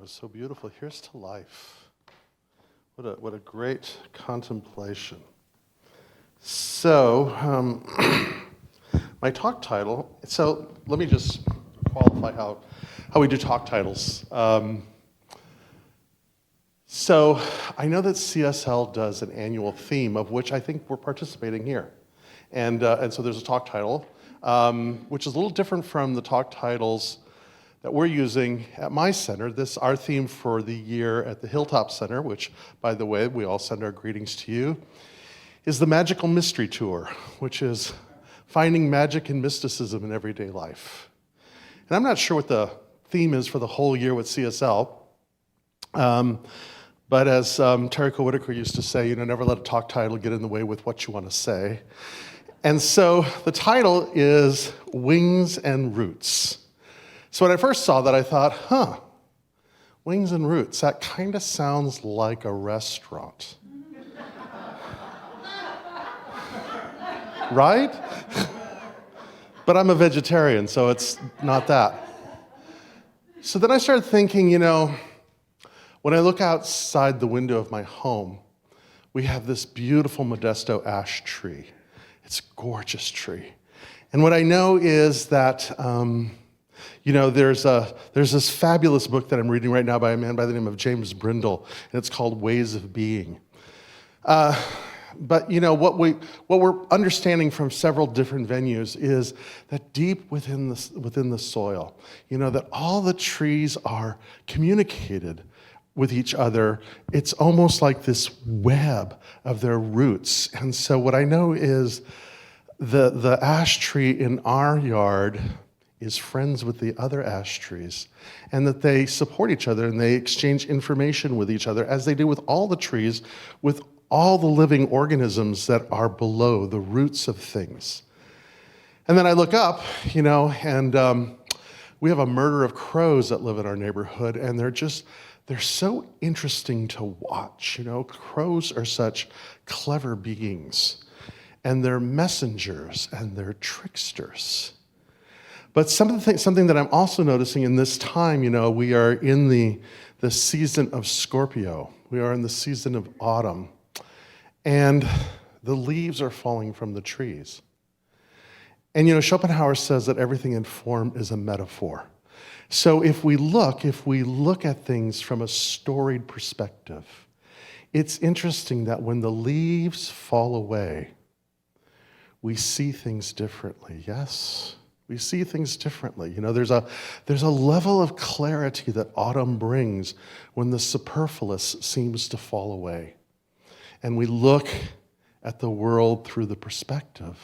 was so beautiful. Here's to life. What a great contemplation. So, my talk title, so let me just qualify how we do talk titles. So I know that CSL does an annual theme of which I think we're participating here. And so there's a talk title, which is a little different from the talk titles that we're using at my center. Our theme for the year at the Hilltop Center, which, by the way, we all send our greetings to you, is the Magical Mystery Tour, which is finding magic and mysticism in everyday life. And I'm not sure what the theme is for the whole year with CSL, but as Terry Cole Whitaker used to say, never let a talk title get in the way with what you want to say. And so the title is Wings and Roots. So when I first saw that, I thought, Wings and Roots, that kind of sounds like a restaurant. Right? But I'm a vegetarian, so it's not that. So then I started thinking, when I look outside the window of my home, we have this beautiful Modesto ash tree. It's a gorgeous tree. And what I know is that there's this fabulous book that I'm reading right now by a man by the name of James Brindle, and it's called Ways of Being. But what we're understanding from several different venues is that deep within the soil, that all the trees are communicated with each other. It's almost like this web of their roots. And so what I know is the ash tree in our yard is friends with the other ash trees, and that they support each other and they exchange information with each other, as they do with all the trees, with all the living organisms that are below the roots of things. And then I look up, and we have a murder of crows that live in our neighborhood, and they're so interesting to watch. Crows are such clever beings, and they're messengers and they're tricksters. But something that I'm also noticing in this time, we are in the season of Scorpio. We are in the season of autumn. And the leaves are falling from the trees. And Schopenhauer says that everything in form is a metaphor. So if we look at things from a storied perspective, it's interesting that when the leaves fall away, we see things differently. Yes, we see things differently. There's a level of clarity that autumn brings when the superfluous seems to fall away. And we look at the world through the perspective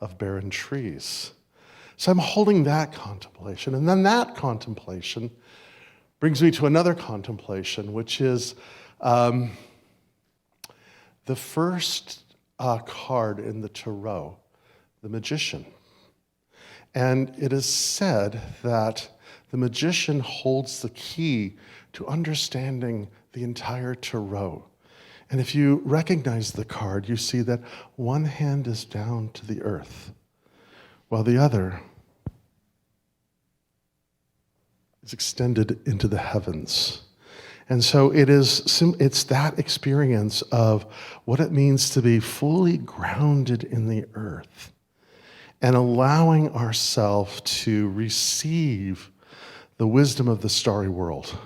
of barren trees. So I'm holding that contemplation. And then that contemplation brings me to another contemplation, which is the first card in the Tarot, the Magician. And it is said that the magician holds the key to understanding the entire Tarot. And if you recognize the card, you see that one hand is down to the earth, while the other is extended into the heavens. And so it's that experience of what it means to be fully grounded in the earth and allowing ourselves to receive the wisdom of the starry world.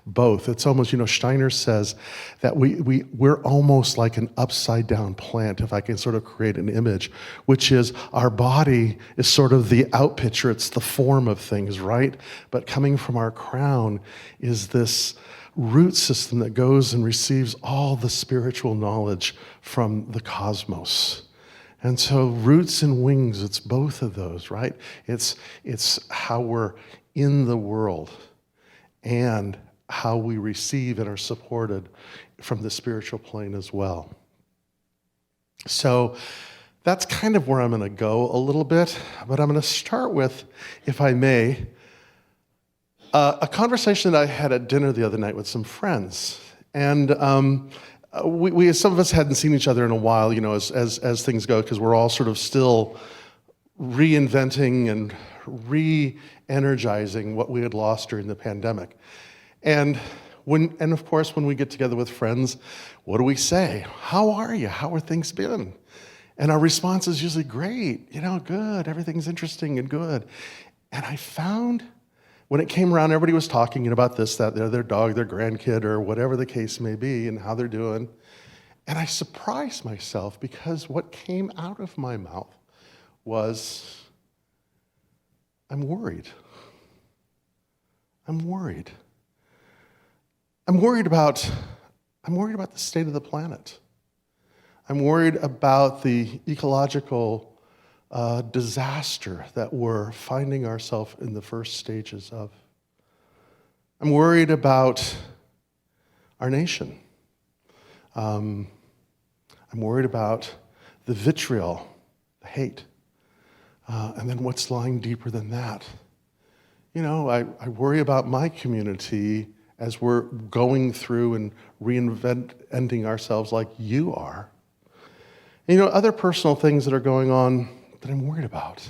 Both. It's almost, Steiner says that we're almost like an upside down plant, if I can sort of create an image, which is our body is sort of the out picture, it's the form of things, right? But coming from our crown is this root system that goes and receives all the spiritual knowledge from the cosmos. And so roots and wings, it's both of those, right? It's how we're in the world and how we receive and are supported from the spiritual plane as well. So that's kind of where I'm going to go a little bit, but I'm going to start with, if I may, a conversation that I had at dinner the other night with some friends. And we some of us hadn't seen each other in a while, as things go, because we're all sort of still reinventing and re-energizing what we had lost during the pandemic. And of course, when we get together with friends, what do we say? How are you? How are things been? And our response is usually great, good, everything's interesting and good. And I found when it came around, everybody was talking about this, that, their dog, their grandkid, or whatever the case may be, and how they're doing. And I surprised myself because what came out of my mouth was, I'm worried. I'm worried. I'm worried about the state of the planet. I'm worried about the ecological disaster that we're finding ourselves in the first stages of. I'm worried about our nation. I'm worried about the vitriol, the hate, and then what's lying deeper than that. I worry about my community as we're going through and reinventing ourselves like you are. Other personal things that are going on that I'm worried about.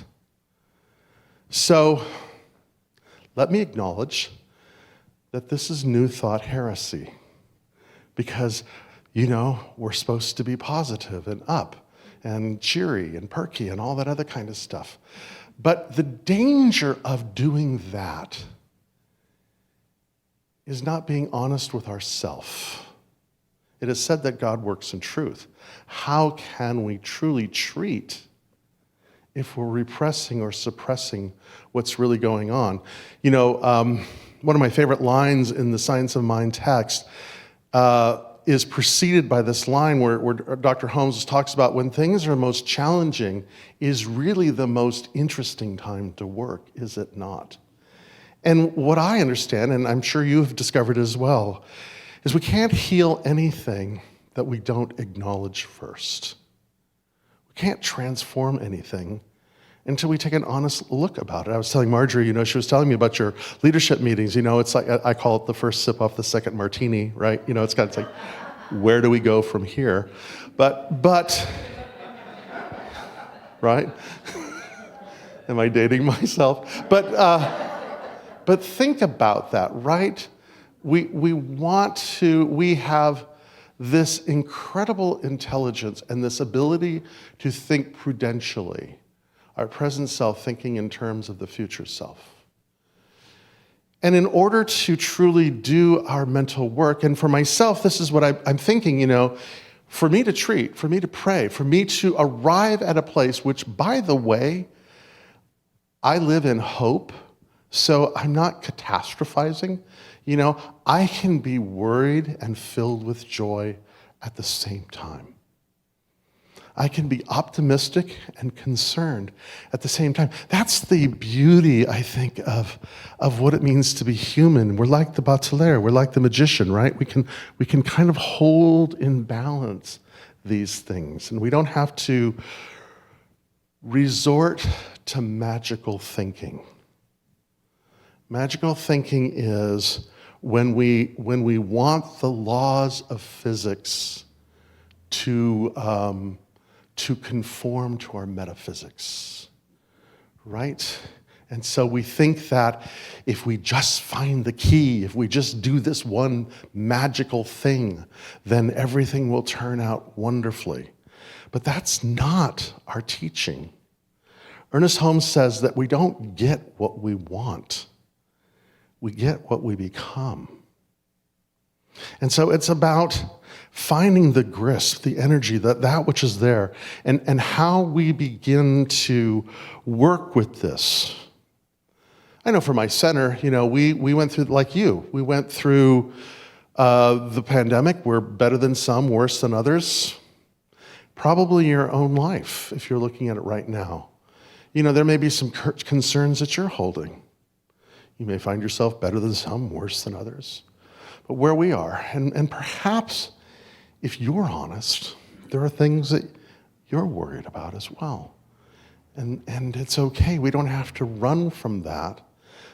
So let me acknowledge that this is New Thought heresy because, we're supposed to be positive and up and cheery and perky and all that other kind of stuff. But the danger of doing that is not being honest with ourselves. It is said that God works in truth. How can we truly treat if we're repressing or suppressing what's really going on? One of my favorite lines in the Science of Mind text is preceded by this line where Dr. Holmes talks about when things are most challenging is really the most interesting time to work, is it not? And what I understand, and I'm sure you've discovered as well, is we can't heal anything that we don't acknowledge first. We can't transform anything until we take an honest look about it. I was telling Marjorie, she was telling me about your leadership meetings. It's like, I call it the first sip off the second martini, right? It's like, where do we go from here? But, right? Am I dating myself? But think about that, right? We have this incredible intelligence and this ability to think prudentially, our present self thinking in terms of the future self. And in order to truly do our mental work, and for myself, this is what I'm thinking, for me to treat, for me to pray, for me to arrive at a place which, by the way, I live in hope, so I'm not catastrophizing. I can be worried and filled with joy at the same time. I can be optimistic and concerned at the same time. That's the beauty, I think, of what it means to be human. We're like the bateleur, we're like the magician, right? We can kind of hold in balance these things, and we don't have to resort to magical thinking. Magical thinking is when we want the laws of physics to conform to our metaphysics, right? And so we think that if we just find the key, if we just do this one magical thing, then everything will turn out wonderfully. But that's not our teaching. Ernest Holmes says that we don't get what we want. We get what we become. And so it's about finding the grist, the energy, that which is there, and how we begin to work with this. I know for my center, we went through, like you, we went through the pandemic. We're better than some, worse than others. Probably your own life, if you're looking at it right now. There may be some concerns that you're holding. You may find yourself better than some, worse than others. But where we are, and perhaps if you're honest, there are things that you're worried about as well. And it's okay. We don't have to run from that,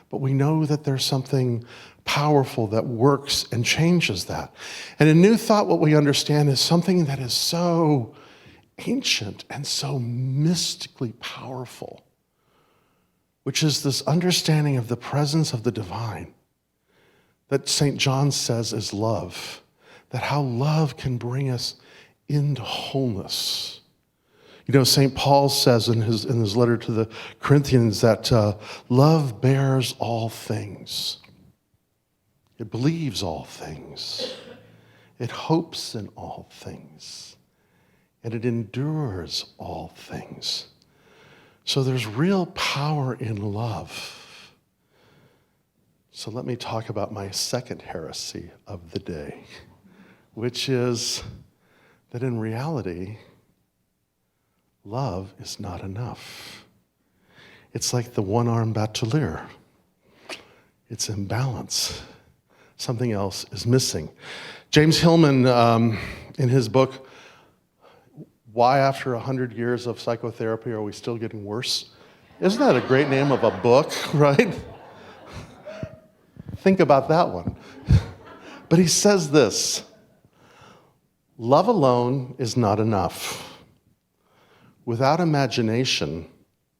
but we know that there's something powerful that works and changes that. And in New Thought, what we understand is something that is so ancient and so mystically powerful. which is this understanding of the presence of the divine that St. John says is love, that how love can bring us into wholeness. You know, St. Paul says in his letter to the Corinthians that love bears all things. It believes all things. It hopes in all things. And it endures all things. So there's real power in love. So let me talk about my second heresy of the day, which is that in reality, love is not enough. It's like the one-armed bateleur. It's imbalance. Something else is missing. James Hillman, in his book, Why After 100 Years of Psychotherapy Are We Still Getting Worse? Isn't that a great name of a book, right? Think about that one. But he says this, love alone is not enough. Without imagination,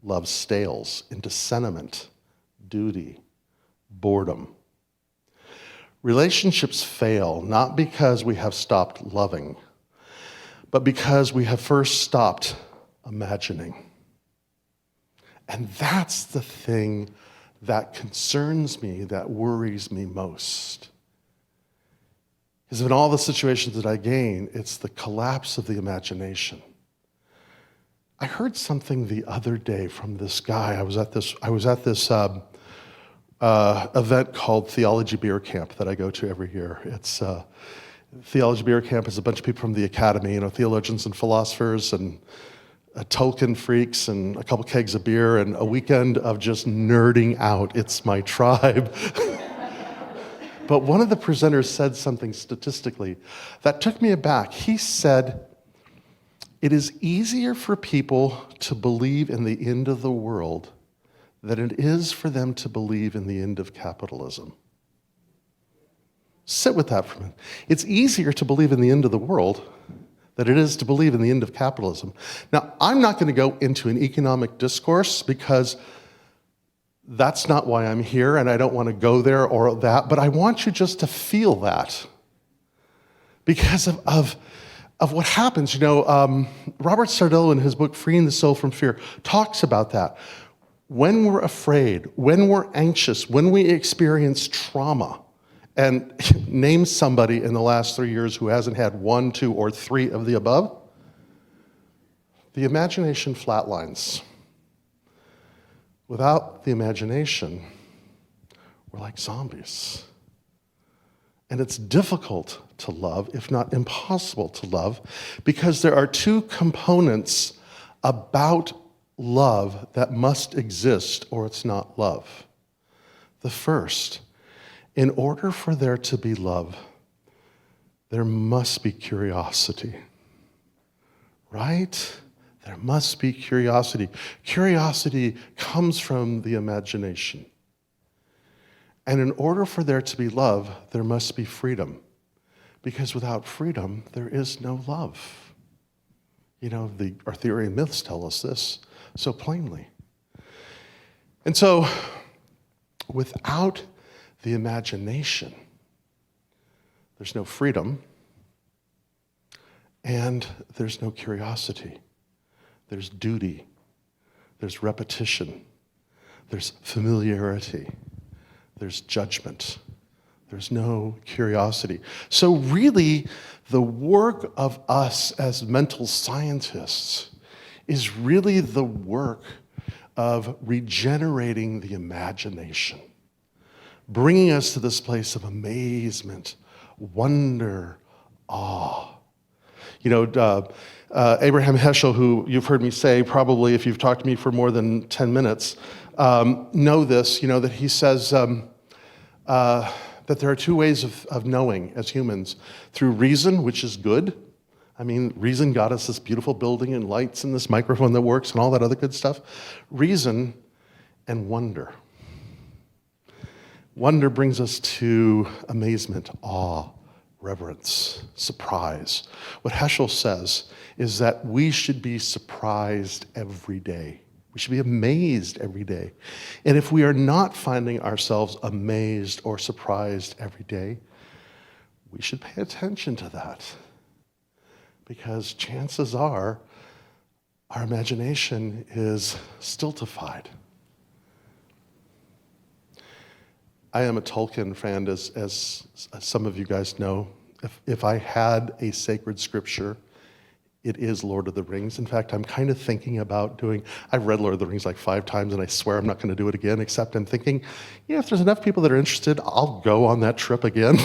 love stales into sentiment, duty, boredom. Relationships fail not because we have stopped loving, but because we have first stopped imagining. And that's the thing that concerns me, that worries me most. Because in all the situations that I gain, it's the collapse of the imagination. I heard something the other day from this guy. I was at this event called Theology Beer Camp that I go to every year. It's Theology Beer Camp is a bunch of people from the academy, theologians and philosophers and Tolkien freaks and a couple kegs of beer and a weekend of just nerding out. It's my tribe. But one of the presenters said something statistically that took me aback. He said, it is easier for people to believe in the end of the world than it is for them to believe in the end of capitalism. Sit with that for a minute. It's easier to believe in the end of the world than it is to believe in the end of capitalism. Now, I'm not going to go into an economic discourse because that's not why I'm here, and I don't want to go there or that, but I want you just to feel that because of what happens. Robert Sardillo in his book, Freeing the Soul from Fear, talks about that. When we're afraid, when we're anxious, when we experience trauma, and name somebody in the last 3 years who hasn't had 1, 2, or 3 of the above, the imagination flatlines. Without the imagination, we're like zombies. And it's difficult to love, if not impossible to love, because there are 2 components about love that must exist or it's not love. The first, in order for there to be love, there must be curiosity, right? There must be curiosity. Curiosity comes from the imagination. And in order for there to be love, there must be freedom. Because without freedom, there is no love. The Arthurian myths tell us this so plainly. And so, without the imagination, there's no freedom, and there's no curiosity. There's duty, there's repetition, there's familiarity, there's judgment, there's no curiosity. So really, the work of us as mental scientists is really the work of regenerating the imagination, bringing us to this place of amazement, wonder, awe. Abraham Heschel, who you've heard me say probably if you've talked to me for more than 10 minutes, know this, that he says that there are 2 ways of knowing as humans. Through reason, which is good. Reason got us this beautiful building and lights and this microphone that works and all that other good stuff. Reason and wonder. Wonder brings us to amazement, awe, reverence, surprise. What Heschel says is that we should be surprised every day We should be amazed every day. And if we are not finding ourselves amazed or surprised every day, we should pay attention to that. Because chances are our imagination is stultified. I am a Tolkien fan, as some of you guys know. If I had a sacred scripture, it is Lord of the Rings. In fact, I'm kind of thinking about I've read Lord of the Rings like 5 times, and I swear I'm not going to do it again, except I'm thinking, if there's enough people that are interested, I'll go on that trip again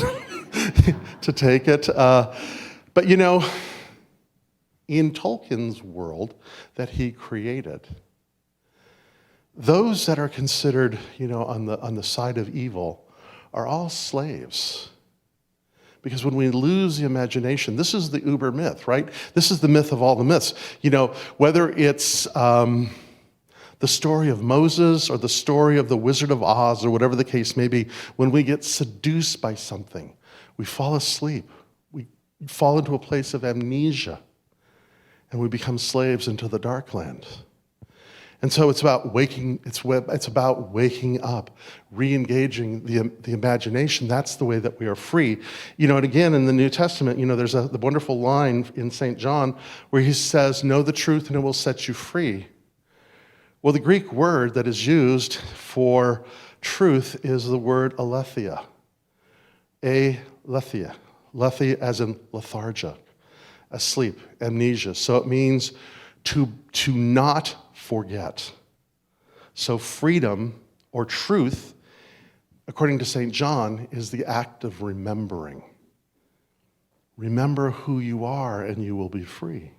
to take it. But in Tolkien's world that he created, those that are considered, on the side of evil are all slaves. Because when we lose the imagination, this is the uber myth, right? This is the myth of all the myths. Whether it's the story of Moses or the story of the Wizard of Oz or whatever the case may be, when we get seduced by something, we fall asleep. We fall into a place of amnesia, and we become slaves into the dark land. And so it's about waking up, re-engaging the imagination. That's the way that we are free. And again, in the New Testament, there's the wonderful line in St. John where he says, "Know the truth and it will set you free." Well, the Greek word that is used for truth is the word aletheia. Aletheia. Letheia as in lethargia, asleep, amnesia. So it means to not forget. So freedom or truth, according to St. John, is the act of remembering. Remember who you are and you will be free.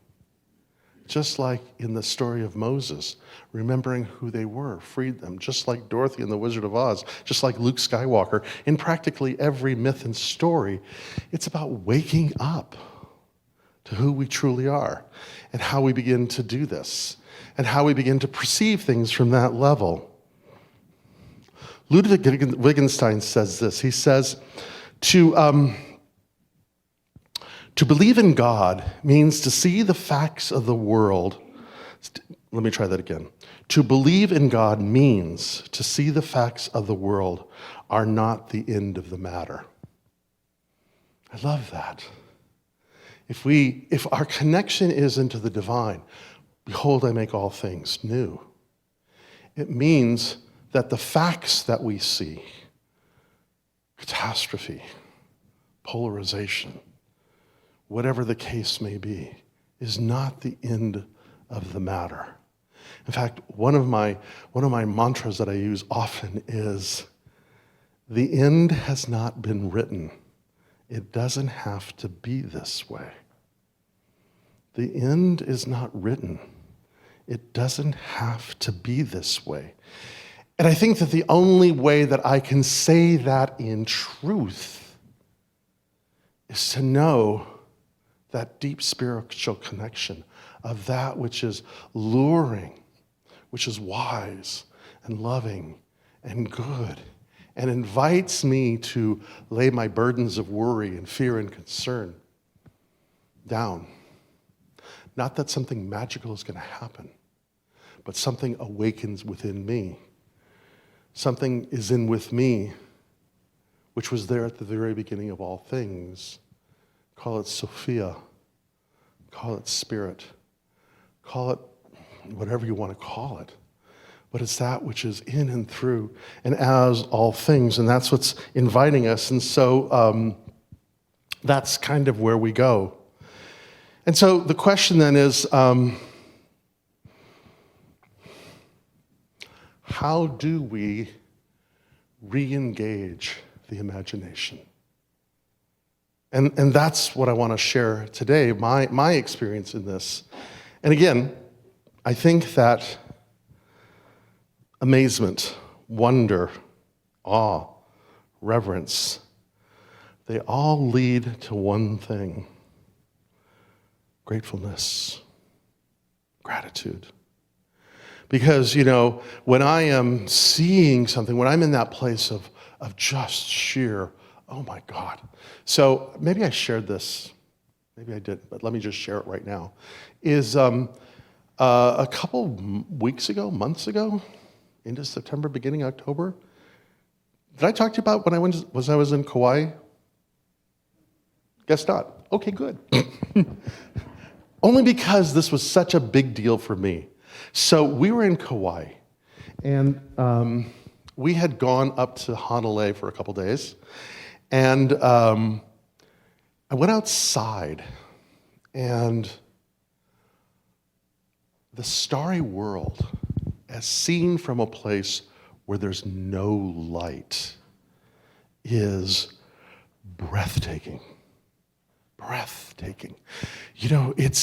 Just like in the story of Moses, remembering who they were freed them. Just like Dorothy and the Wizard of Oz, just like Luke Skywalker. In practically every myth and story, it's about waking up to who we truly are and how we begin to do this and how we begin to perceive things from that level. Ludwig Wittgenstein says this. He says, to believe in God means to see the facts of the world. Let me try that again. To believe in God means to see the facts of the world are not the end of the matter. I love that. If our connection is into the divine, behold, I make all things new. It means that the facts that we see, catastrophe, polarization, whatever the case may be, is not the end of the matter. In fact, one of my mantras that I use often is, the end has not been written. It doesn't have to be this way. The end is not written. It doesn't have to be this way. And I think that the only way that I can say that in truth is to know that deep spiritual connection of that which is luring, which is wise and loving and good, and invites me to lay my burdens of worry and fear and concern down. Not that something magical is going to happen, but something awakens within me. Something is in with me, which was there at the very beginning of all things. Call it Sophia, call it spirit, call it whatever you want to call it. But it's that which is in and through and as all things, and that's what's inviting us. And so that's kind of where we go. And so the question then is, how do we re-engage the imagination? And that's what I want to share today, my experience in this. And again, I think that amazement, wonder, awe, reverence, they all lead to one thing: gratefulness, gratitude. Because, when I am seeing something, when I'm in that place of just sheer, oh my God. So maybe I shared this, maybe I didn't, but let me just share it right now. A couple weeks ago, months ago, into September, beginning October. Did I talk to you about when I was in Kauai? Guess not. Okay, good. Only because this was such a big deal for me. So we were in Kauai, and we had gone up to Hanalei for a couple days, and I went outside, and the starry world, as seen from a place where there's no light, is breathtaking. Breathtaking. You know, it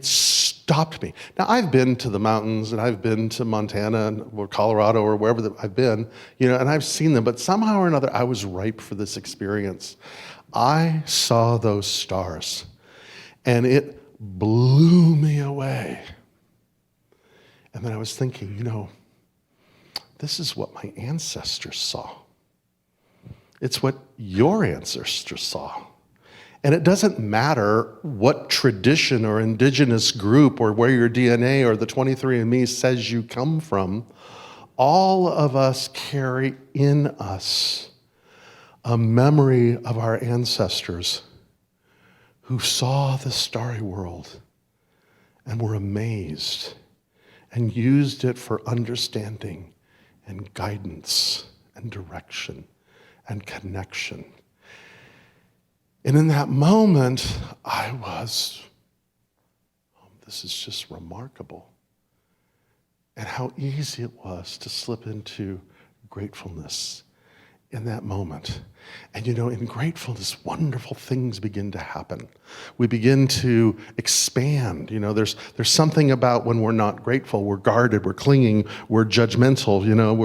stopped me. Now, I've been to the mountains, and I've been to Montana or Colorado or wherever I've been, you know, and I've seen them, but somehow or another, I was ripe for this experience. I saw those stars, and it blew me away. And then I was thinking, you know, this is what my ancestors saw. It's what your ancestors saw. And it doesn't matter what tradition or indigenous group or where your DNA or the 23andMe says you come from. All of us carry in us a memory of our ancestors who saw the starry world and were amazed and used it for understanding and guidance and direction and connection. And in that moment, I was, this is just remarkable. And how easy it was to slip into gratefulness in that moment. And you know, in gratefulness, wonderful things begin to happen. We begin to expand. You know, there's something about when we're not grateful, we're guarded, we're clinging, we're judgmental, you know,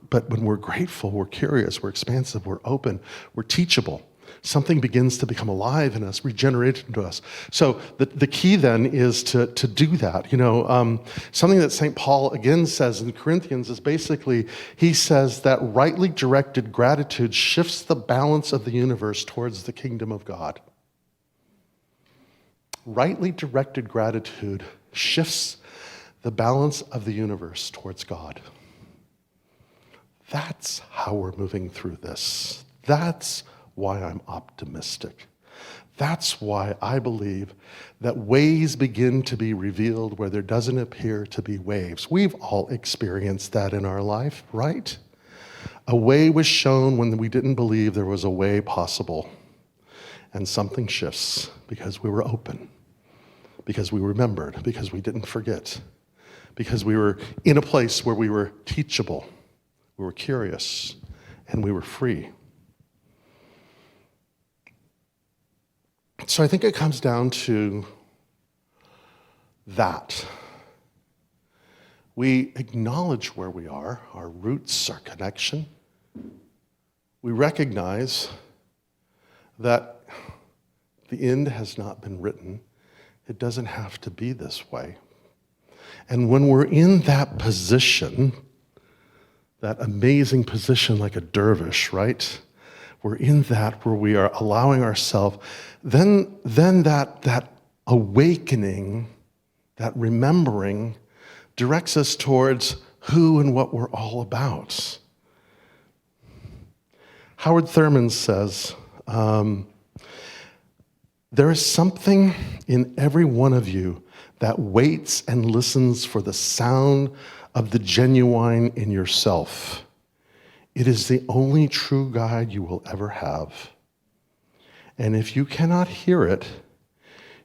but when we're grateful, we're curious, we're expansive, we're open, we're teachable. Something begins to become alive in us, regenerated into us. So the key then is to do that. You know, something that St. Paul again says in Corinthians is basically, he says that rightly directed gratitude shifts the balance of the universe towards the kingdom of God. Rightly directed gratitude shifts the balance of the universe towards God. That's how we're moving through this. That's why I'm optimistic. That's why I believe that ways begin to be revealed where there doesn't appear to be waves. We've all experienced that in our life, right? A way was shown when we didn't believe there was a way possible. And something shifts because we were open, because we remembered, because we didn't forget, because we were in a place where we were teachable, we were curious, and we were free. So I think it comes down to that. We acknowledge where we are, our roots, our connection. We recognize that the end has not been written. It doesn't have to be this way. And when we're in that position, that amazing position like a dervish, right? We're in that where we are allowing ourselves, then that awakening, that remembering directs us towards who and what we're all about. Howard Thurman says, there is something in every one of you that waits and listens for the sound of the genuine in yourself. It is the only true guide you will ever have. And if you cannot hear it,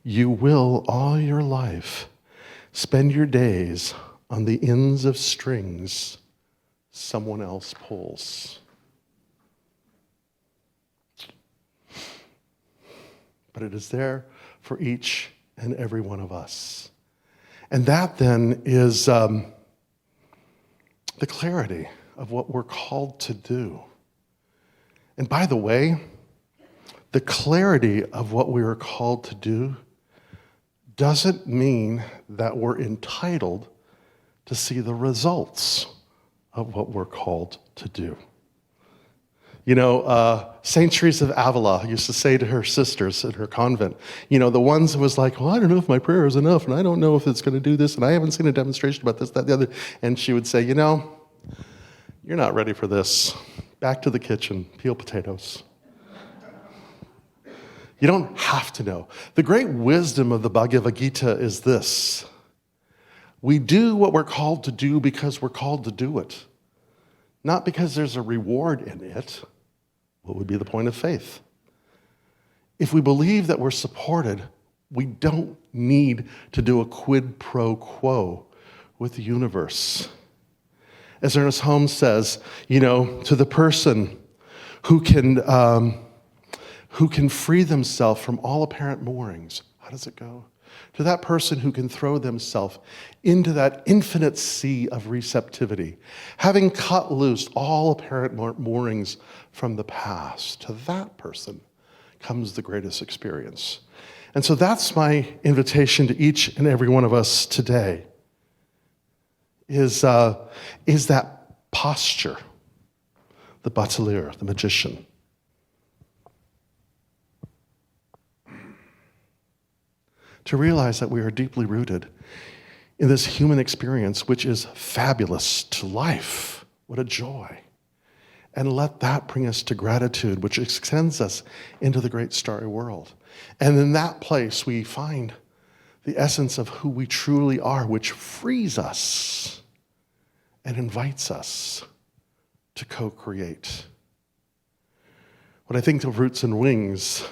you will all your life spend your days on the ends of strings someone else pulls. But it is there for each and every one of us. And that then is the clarity of what we're called to do. And by the way, the clarity of what we are called to do doesn't mean that we're entitled to see the results of what we're called to do. St. Teresa of Avila used to say to her sisters in her convent, the ones who was like, well, I don't know if my prayer is enough, and I don't know if it's going to do this, and I haven't seen a demonstration about this, that, the other. And she would say, you're not ready for this. Back to the kitchen, peel potatoes. You don't have to know. The great wisdom of the Bhagavad Gita is this. We do what we're called to do because we're called to do it, not because there's a reward in it. What would be the point of faith? If we believe that we're supported, we don't need to do a quid pro quo with the universe. As Ernest Holmes says, to the person who can free themselves from all apparent moorings. How does it go? To that person who can throw themselves into that infinite sea of receptivity, having cut loose all apparent moorings from the past, to that person comes the greatest experience. And so that's my invitation to each and every one of us today, is that posture, the batelier, the magician. To realize that we are deeply rooted in this human experience, which is fabulous to life. What a joy. And let that bring us to gratitude, which extends us into the great starry world. And in that place, we find the essence of who we truly are, which frees us and invites us to co-create. When I think of roots and wings,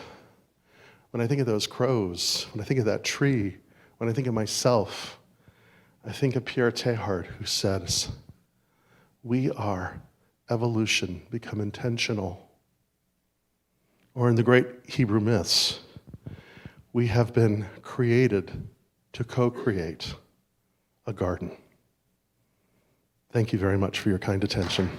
when I think of those crows, when I think of that tree, when I think of myself, I think of Pierre Teilhard, who says, we are evolution become intentional. Or in the great Hebrew myths, we have been created to co-create a garden. Thank you very much for your kind attention.